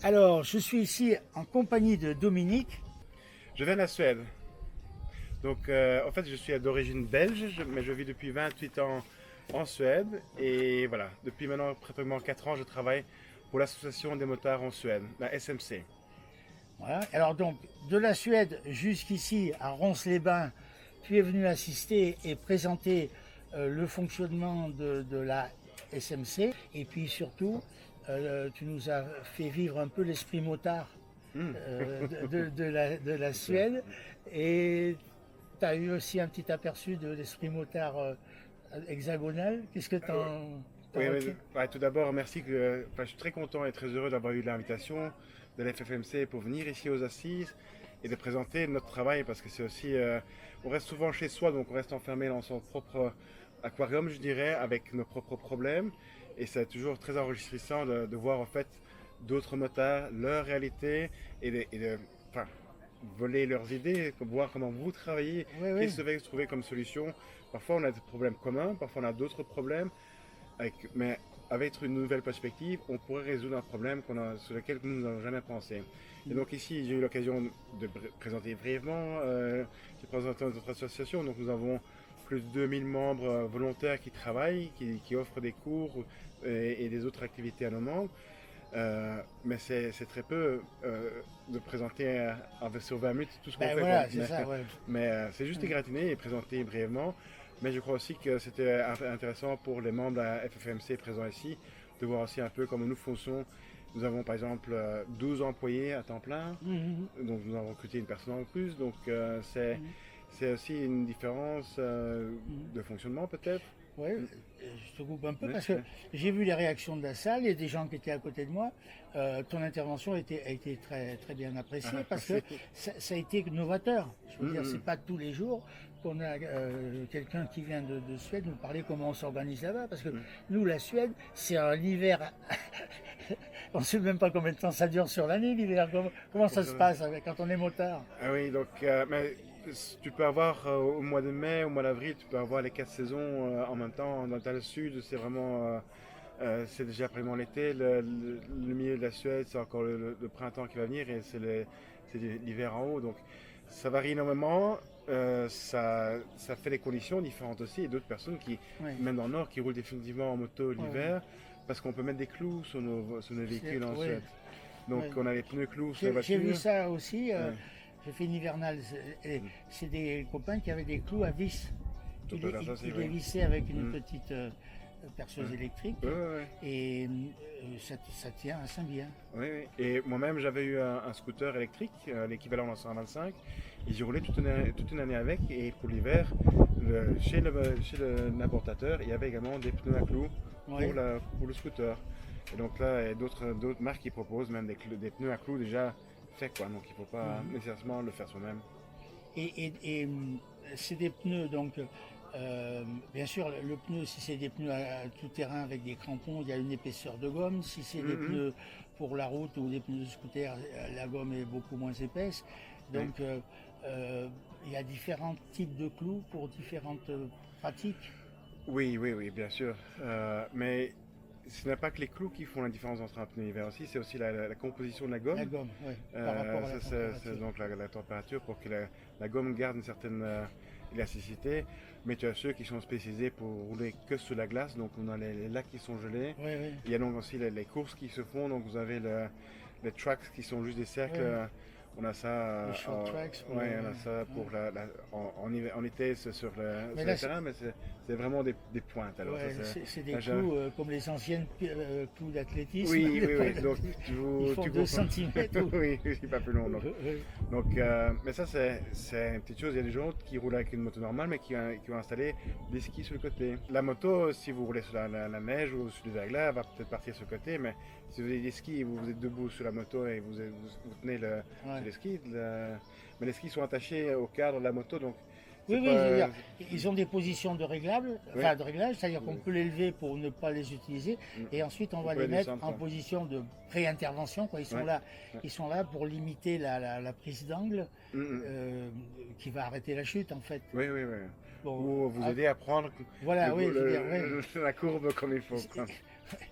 Alors, je suis ici en compagnie de Dominique. Je viens de la Suède. Donc, en fait, je suis d'origine belge, mais je vis depuis 28 ans en Suède. Et voilà, depuis maintenant pratiquement 4 ans, je travaille pour l'association des motards en Suède, la SMC. Voilà. Alors donc, de la Suède jusqu'ici à Rons-les-Bains, tu es venu assister et présenter le fonctionnement de la SMC. Et puis surtout, tu nous as fait vivre un peu l'esprit motard Hmm. de la Suède. Et tu as eu aussi un petit aperçu de l'esprit motard hexagonal. Qu'est-ce que tu en Oui, retiens? ouais, tout d'abord, merci. Je suis très content et très heureux d'avoir eu l'invitation de la FFMC pour venir ici aux Assises et de présenter notre travail parce que c'est aussi. On reste souvent chez soi, donc on reste enfermé dans son propre aquarium, je dirais, avec nos propres problèmes. Et c'est toujours très enrichissant de voir en fait d'autres motards, leur réalité enfin, voler leurs idées, voir comment vous travaillez, Oui, oui. qu'est-ce que vous avez trouvé comme solution. Parfois on a des problèmes communs, parfois on a d'autres problèmes. Mais avec une nouvelle perspective, on pourrait résoudre un problème sur lequel nous n'avons jamais pensé. Et donc ici, j'ai eu l'occasion de présenter brièvement, j'ai présenté notre association. Donc nous avons plus de 2000 membres volontaires qui travaillent, qui offrent des cours et des autres activités à nos membres. Mais c'est très peu de présenter sur 20 minutes tout ce qu'on Ben fait. voilà, c'est ça, ouais. Mais c'est juste égratigner et présenter brièvement. Mais je crois aussi que c'était intéressant pour les membres de la FFMC présents ici de voir aussi un peu comment nous fonctionnons. Nous avons par exemple 12 employés à temps plein, Mhm, donc nous avons recruté une personne en plus. Donc mhm, c'est aussi une différence mhm. de fonctionnement peut-être. Oui, Mm. je te coupe un peu Ouais, parce que ouais. j'ai vu les réactions de la salle et des gens qui étaient à côté de moi. Ton intervention a été très, très bien appréciée Ah, parce que merci. ça a été novateur. Je veux Mm, dire, mm. c'est pas tous les jours qu'on a quelqu'un qui vient de Suède nous parler comment on s'organise là-bas. Parce que Mm. nous, la Suède, c'est un hiver. On ne sait même pas combien de temps ça dure sur l'année, l'hiver. Comment ça se passe quand on est motard? Ah oui, donc mais tu peux avoir au mois de mai, au mois d'avril, tu peux avoir les 4 saisons en même temps. Dans le sud, c'est vraiment, c'est déjà vraiment l'été. Le milieu de la Suède, c'est encore le printemps qui va venir et c'est l'hiver en haut. Donc ça varie énormément. Ça fait des conditions différentes aussi. Et d'autres personnes qui, Oui, même dans le nord, qui roulent définitivement en moto oui, l'hiver parce qu'on peut mettre des clous sur nos véhicules en oui, Suède. Donc oui. on a les pneus clous sur les J'ai vu voitures. ça aussi. Ouais. J'ai fait une hivernale. C'est des copains qui avaient des clous à vis. Tu peux faire ça, Ils c'est les vrai. vissaient avec une Mm. petite perceuse Ouais. électrique Ouais, ouais, ouais. et ça tient assez bien. Oui, oui. Et moi-même, j'avais eu un scooter électrique, l'équivalent d'un 125, et j'ai roulé toute une année avec. Et pour l'hiver, chez l'importateur, il y avait également des pneus à clous Oui. pour le scooter. Et donc là, il y a d'autres marques qui proposent même des pneus à clous déjà faits, quoi. Donc il ne faut pas Mhm. nécessairement le faire soi-même. C'est des pneus, donc, bien sûr, le pneu, si c'est des pneus à tout terrain avec des crampons, il y a une épaisseur de gomme. Si c'est des Mhm. pneus pour la route ou des pneus de scooter, la gomme est beaucoup moins épaisse. Oui. Donc, il y a différents types de clous pour différentes pratiques. Oui, oui, oui, bien sûr. Mais ce n'est pas que les clous qui font la différence entre un pneu hiver aussi, c'est aussi la composition de la La gomme. gomme, oui, par rapport à la C'est température. donc la température pour que la gomme garde une certaine élasticité. Mais tu as ceux qui sont spécialisés pour rouler que sur la glace, donc on a les lacs qui sont gelés. Oui, oui, Il y a donc aussi les courses qui se font, donc vous avez les tracks qui sont juste des cercles. oui. On a ça, Les short tracks. ouais, on a ça pour en été c'est Mais sur là, le terrain, mais c'est vraiment des pointes. Alors ça, ouais, c'est des là, clous comme les anciennes clous d'athlétisme. oui, oui, oui. Donc Ils font tu 2 cours pas. centimètres. Oui, c'est pas plus long. Donc, mais ça c'est une petite chose. Il y a des gens qui roulent avec une moto normale, mais qui ont installé des skis sur le côté. La moto, si vous roulez sur la neige ou sur des verglas, elle va peut-être partir sur le côté, mais si vous avez des skis et vous êtes debout sur la moto et vous tenez Ouais. sur les skis, mais les skis sont attachés au cadre de la moto, donc Oui, c'est oui, je veux pas. dire, ils ont des positions de réglable, Oui, enfin de réglage, c'est-à-dire qu'on peut les lever pour ne pas les utiliser, et ensuite on on va peut les les mettre descendre, en quoi. position de pré-intervention, quoi. Ouais, ouais. Ils sont là pour limiter la prise d'angle Mm, mm. qui va arrêter la chute en fait. Oui, oui, oui. Bon, ou vous aider à prendre voilà, oui, je veux dire, oui. la courbe comme il faut. Quoi.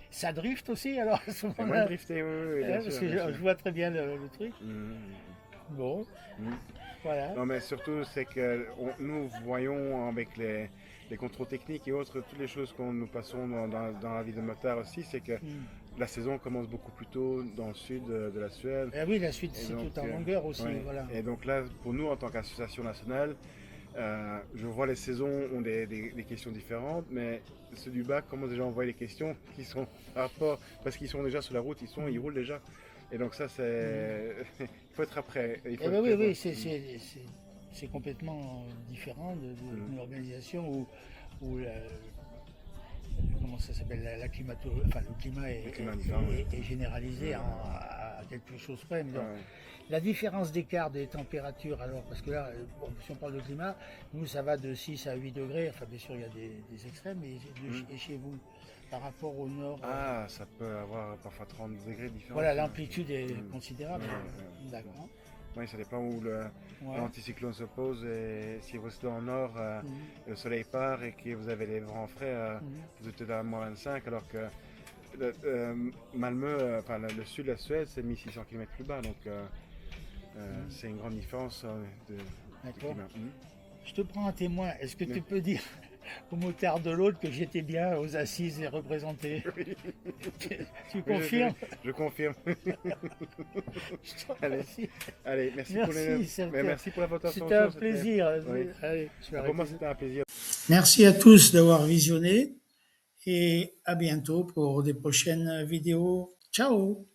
Ça drift aussi, alors à ce C'est moins moment-là. drifté, oui, bien Parce sûr. que Bien sûr. je vois très bien le truc. Mhm. Bon, Mhm. voilà. Non, mais surtout, c'est que nous voyons avec les contrôles techniques et autres, toutes les choses que nous passons dans la vie de moteur aussi, c'est que Mm. la saison commence beaucoup plus tôt dans le sud de la Suède. Et oui, la suite, Et c'est donc, tout en longueur aussi, ouais. voilà. Et donc là, pour nous, en tant qu'association nationale, je vois les saisons ont des questions différentes, mais ceux du bac commencent déjà à envoyer les questions qui sont par rapport, parce qu'ils sont déjà sur la route, ils roulent déjà. Et donc ça, c'est... il faut être après. Il faut Eh être ben oui, prévoir. oui, c'est complètement différent d'une organisation où comment ça s'appelle, la enfin, le climat Le climat différent, est généralisé à quelque chose près. Mais donc, Ouais. la différence d'écart des températures, alors, parce que là, bon, si on parle de climat, nous, ça va de 6 à 8 degrés, enfin, bien sûr, il y a des extrêmes, mais et chez vous, par rapport au nord, Ah, ça peut avoir parfois 30 degrés de différence. voilà, l'amplitude est considérable. Ouais. D'accord. Oui, ça dépend où l'anticyclone se pose. Et si vous êtes dans le nord, le soleil part et que vous avez les vents frais, vous êtes à moins 25, alors que Malmö, enfin le sud de la Suède, c'est 1600 km plus bas. Donc c'est une grande différence de D'accord. climat. Je te prends un témoin. Est-ce que tu peux dire au motard de l'autre que j'étais bien aux assises et représenté? Tu confirmes? Je confirme. Je te remercie. Allez, merci, Merci, pour la votation. C'était un plaisir. Oui. Allez, Pour moi, c'était un plaisir. Merci à tous d'avoir visionné et à bientôt pour des prochaines vidéos. Ciao!